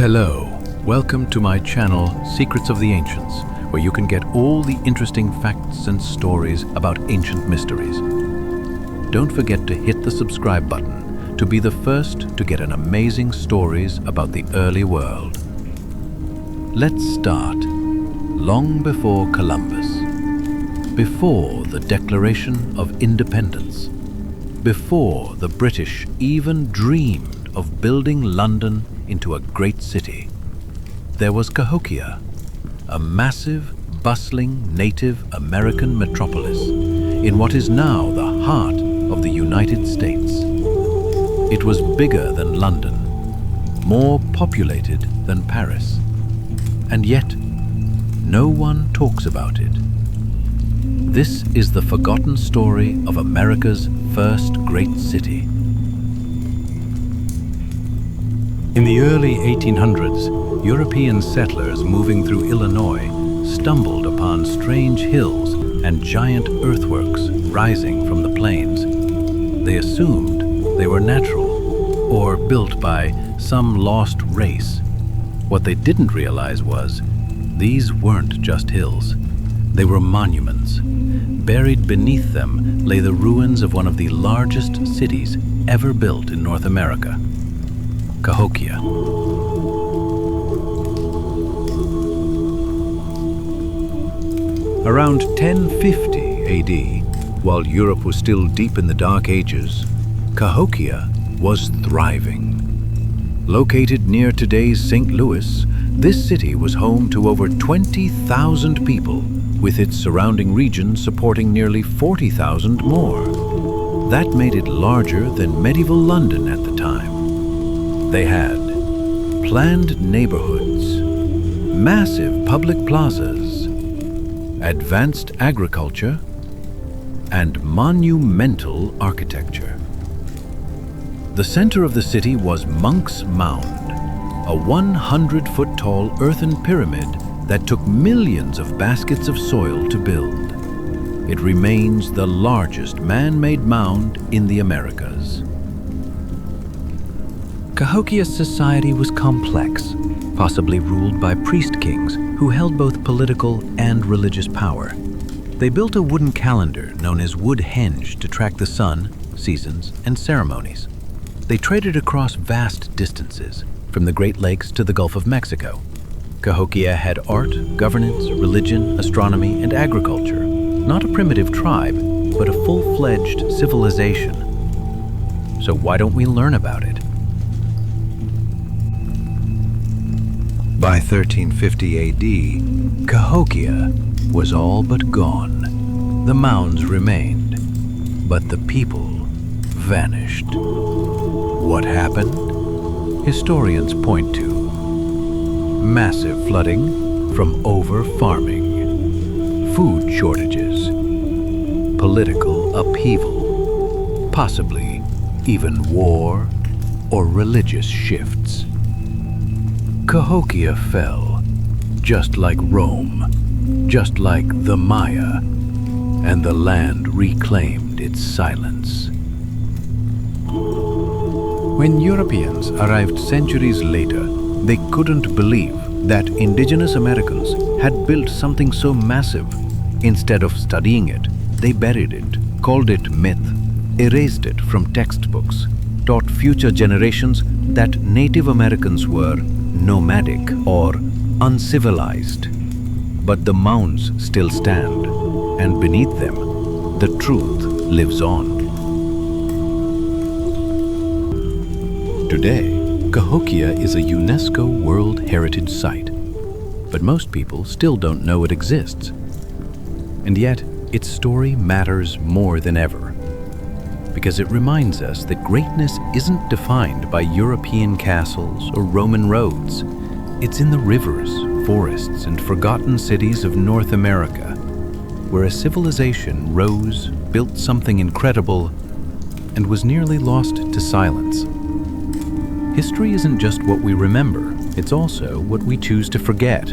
Hello, welcome to my channel Secrets of the Ancients, where you can get all the interesting facts and stories about ancient mysteries. Don't forget to hit the subscribe button to be the first to get an amazing stories about the early world. Let's start. Long before Columbus, before the Declaration of Independence, before the British even dreamed of building London into a great city, there was Cahokia, a massive, bustling Native American metropolis in what is now the heart of the United States. It was bigger than London, more populated than Paris, and yet no one talks about it. This is the forgotten story of America's first great city. In the early 1800s, European settlers moving through Illinois stumbled upon strange hills and giant earthworks rising from the plains. They assumed they were natural or built by some lost race. What they didn't realize was these weren't just hills. They were monuments. Buried beneath them lay the ruins of one of the largest cities ever built in North America, Cahokia. Around 1050 AD, while Europe was still deep in the Dark Ages, Cahokia was thriving. Located near today's St. Louis, this city was home to over 20,000 people, with its surrounding region supporting nearly 40,000 more. That made it larger than medieval London at the time. They had planned neighborhoods, massive public plazas, advanced agriculture, and monumental architecture. The center of the city was Monk's Mound, a 100-foot-tall earthen pyramid that took millions of baskets of soil to build. It remains the largest man-made mound in the Americas. Cahokia's society was complex, possibly ruled by priest-kings who held both political and religious power. They built a wooden calendar known as Woodhenge to track the sun, seasons, and ceremonies. They traded across vast distances, from the Great Lakes to the Gulf of Mexico. Cahokia had art, governance, religion, astronomy, and agriculture. Not a primitive tribe, but a full-fledged civilization. So why don't we learn about it? By 1350 AD, Cahokia was all but gone. The mounds remained, but the people vanished. What happened? Historians point to massive flooding from over-farming, food shortages, political upheaval, possibly even war or religious shifts. Cahokia fell, just like Rome, just like the Maya, and the land reclaimed its silence. When Europeans arrived centuries later, they couldn't believe that indigenous Americans had built something so massive. Instead of studying it, they buried it, called it myth, erased it from textbooks, taught future generations that Native Americans were nomadic or uncivilized. But the mounds still stand, and beneath them, the truth lives on. Today, Cahokia is a UNESCO World Heritage Site, but most people still don't know it exists. And yet, its story matters more than ever, because it reminds us that greatness isn't defined by European castles or Roman roads. It's in the rivers, forests, and forgotten cities of North America, where a civilization rose, built something incredible, and was nearly lost to silence. History isn't just what we remember, it's also what we choose to forget.